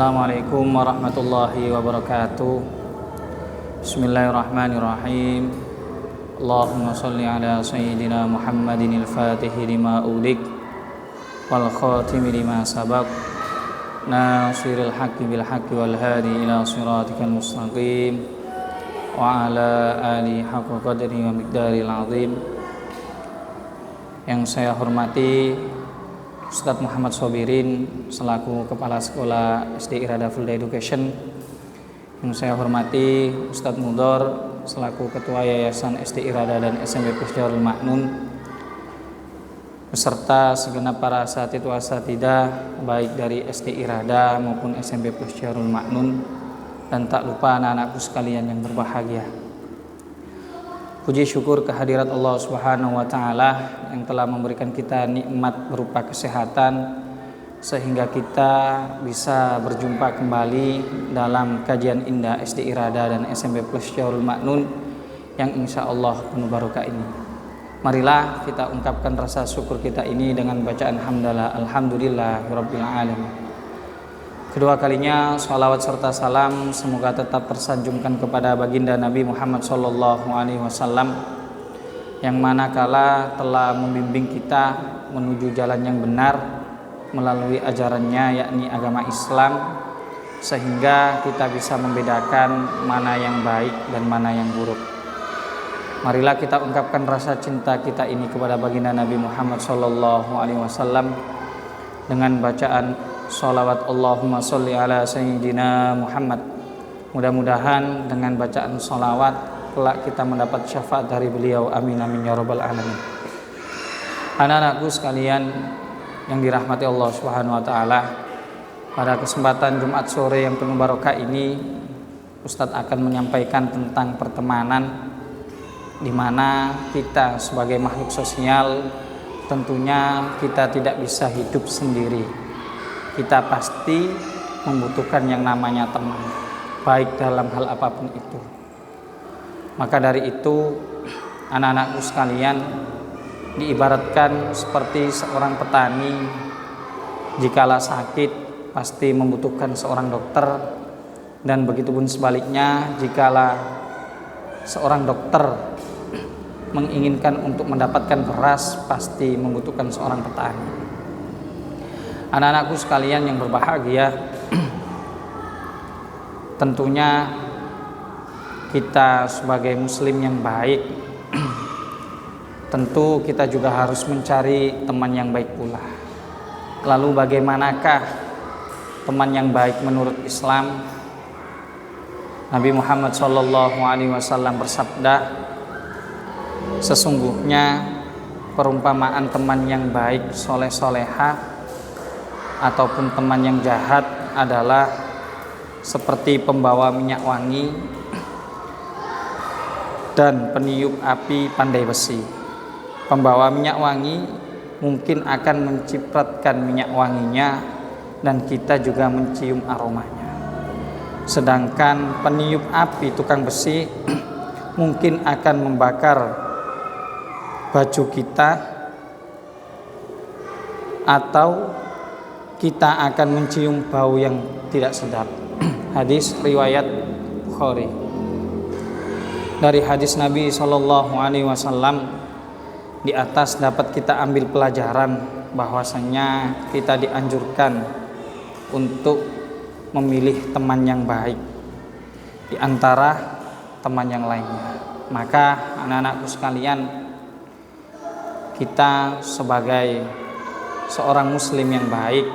Assalamualaikum warahmatullahi wabarakatuh. Bismillahirrahmanirrahim. Allahumma salli ala sayyidina Muhammadin al-fatihi lima ulik wal khatimi lima sabaq nasiril haqqi bil haqqi wal hadi ila siratikal mustaqim wa ala alihi haqqa qadri wa miqdaril azim. Yang saya hormati Ustadz Muhammad Sobirin selaku Kepala Sekolah SD Irada Full Day Education. Yang saya hormati Ustadz Mudor selaku Ketua Yayasan SD Irada dan SMP Plus Darul Ma'nun, beserta segenap para asatidz wa asatidah baik dari SD Irada maupun SMP Plus Darul Ma'nun, dan tak lupa anak-anakku sekalian yang berbahagia. Puji syukur kehadirat Allah Subhanahu wa taala yang telah memberikan kita nikmat berupa kesehatan sehingga kita bisa berjumpa kembali dalam kajian indah SD Irada dan SMP Plus Darul Ma'nun yang insya Allah penuh barokah ini. Marilah kita ungkapkan rasa syukur kita ini dengan bacaan hamdalah alhamdulillahirabbil alamin. Kedua kalinya salawat serta salam semoga tetap tersanjungkan kepada baginda Nabi Muhammad SAW yang manakala telah membimbing kita menuju jalan yang benar melalui ajarannya, yakni agama Islam, sehingga kita bisa membedakan mana yang baik dan mana yang buruk. Marilah kita ungkapkan rasa cinta kita ini kepada baginda Nabi Muhammad SAW dengan bacaan sholawat Allahumma sholli ala sayyidina Muhammad. Mudah-mudahan dengan bacaan sholawat kelak kita mendapat syafaat dari beliau. Amin amin ya rabbal alamin. Anak-anakku sekalian yang dirahmati Allah Subhanahu wa taala, pada kesempatan Jumat sore yang penuh barokah ini Ustadz akan menyampaikan tentang pertemanan, di mana kita sebagai makhluk sosial tentunya kita tidak bisa hidup sendiri. Kita pasti membutuhkan yang namanya teman, baik dalam hal apapun itu. Maka dari itu, anak-anakku sekalian, diibaratkan seperti seorang petani, jikalau sakit pasti membutuhkan seorang dokter, dan begitupun sebaliknya, jikalau seorang dokter menginginkan untuk mendapatkan beras pasti membutuhkan seorang petani. Anak-anakku sekalian yang berbahagia, tentunya kita sebagai muslim yang baik, tentu kita juga harus mencari teman yang baik pula. Lalu bagaimanakah teman yang baik menurut Islam? Nabi Muhammad SAW bersabda, sesungguhnya perumpamaan teman yang baik soleh-soleha ataupun teman yang jahat adalah seperti pembawa minyak wangi dan peniup api pandai besi. Pembawa minyak wangi mungkin akan mencipratkan minyak wanginya dan kita juga mencium aromanya. Sedangkan peniup api tukang besi mungkin akan membakar baju kita atau kita akan mencium bau yang tidak sedap. Hadis riwayat Bukhari. Dari hadis Nabi SAW di atas dapat kita ambil pelajaran bahwasanya kita dianjurkan untuk memilih teman yang baik di antara teman yang lainnya. Maka anak-anakku sekalian, kita sebagai seorang muslim yang baik,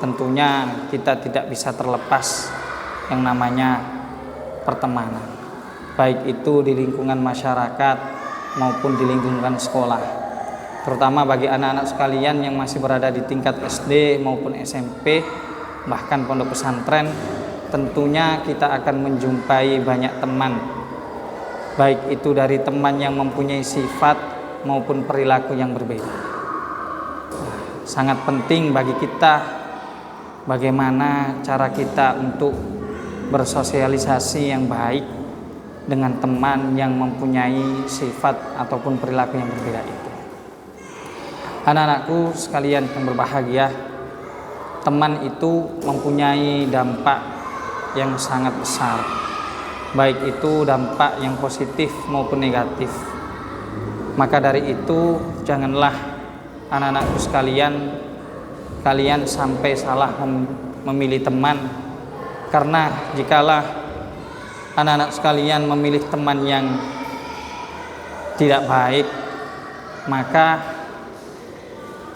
tentunya kita tidak bisa terlepas yang namanya pertemanan, baik itu di lingkungan masyarakat maupun di lingkungan sekolah. Terutama bagi anak-anak sekalian yang masih berada di tingkat SD maupun SMP, bahkan pondok pesantren, tentunya kita akan menjumpai banyak teman, baik itu dari teman yang mempunyai sifat maupun perilaku yang berbeda. Sangat penting bagi kita bagaimana cara kita untuk bersosialisasi yang baik dengan teman yang mempunyai sifat ataupun perilaku yang berbeda itu. Anak-anakku sekalian yang berbahagia, teman itu mempunyai dampak yang sangat besar, baik itu dampak yang positif maupun negatif. Maka dari itu janganlah anak-anakku sekalian, kalian sampai salah memilih teman, karena jikalau anak-anak sekalian memilih teman yang tidak baik, maka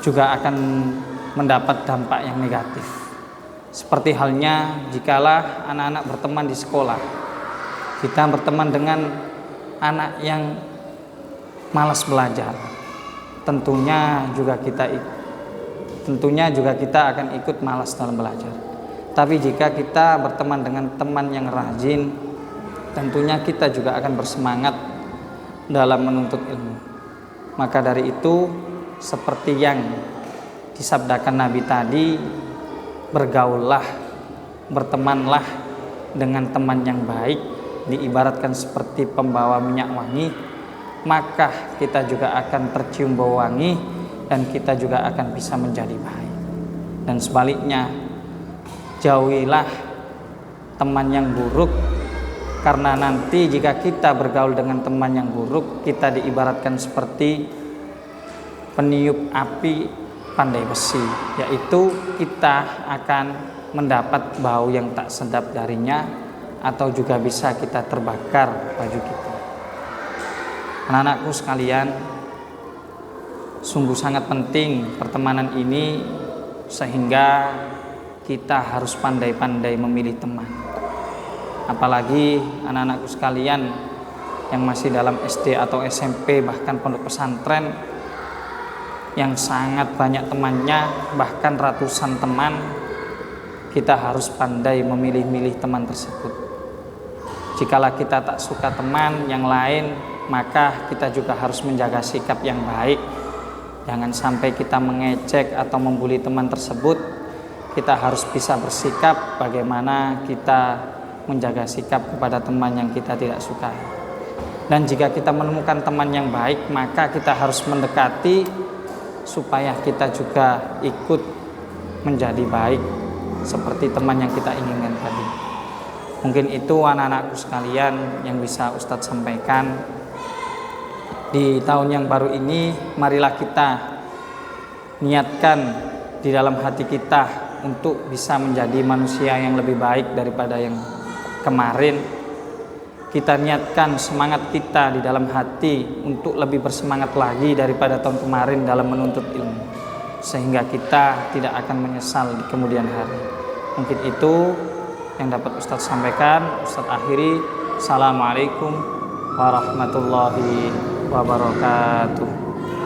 juga akan mendapat dampak yang negatif. Seperti halnya jikalau anak-anak berteman di sekolah, kita berteman dengan anak yang malas belajar, tentunya juga kita akan ikut malas dalam belajar. Tapi jika kita berteman dengan teman yang rajin, tentunya kita juga akan bersemangat dalam menuntut ilmu. Maka dari itu, seperti yang disabdakan Nabi tadi, bergaullah, bertemanlah dengan teman yang baik, diibaratkan seperti pembawa minyak wangi, maka kita juga akan tercium bau wangi dan kita juga akan bisa menjadi baik. Dan sebaliknya, jauhilah teman yang buruk, karena nanti jika kita bergaul dengan teman yang buruk, kita diibaratkan seperti peniup api pandai besi, yaitu kita akan mendapat bau yang tak sedap darinya, atau juga bisa kita terbakar baju kita. Anak-anakku sekalian, sungguh sangat penting pertemanan ini, sehingga kita harus pandai-pandai memilih teman. Apalagi anak-anakku sekalian yang masih dalam SD atau SMP, bahkan pondok pesantren, yang sangat banyak temannya, bahkan ratusan teman, kita harus pandai memilih-milih teman tersebut. Jikalau kita tak suka teman yang lain, maka kita juga harus menjaga sikap yang baik. Jangan sampai kita mengejek atau membuli teman tersebut. Kita harus bisa bersikap bagaimana kita menjaga sikap kepada teman yang kita tidak sukai. Dan jika kita menemukan teman yang baik, maka kita harus mendekati supaya kita juga ikut menjadi baik seperti teman yang kita inginkan tadi. Mungkin itu anak-anakku sekalian yang bisa Ustadz sampaikan. Di tahun yang baru ini, marilah kita niatkan di dalam hati kita untuk bisa menjadi manusia yang lebih baik daripada yang kemarin. Kita niatkan semangat kita di dalam hati untuk lebih bersemangat lagi daripada tahun kemarin dalam menuntut ilmu, sehingga kita tidak akan menyesal di kemudian hari. Mungkin itu yang dapat Ustadz sampaikan. Ustadz akhiri. Assalamualaikum warahmatullahi wabarakatuh.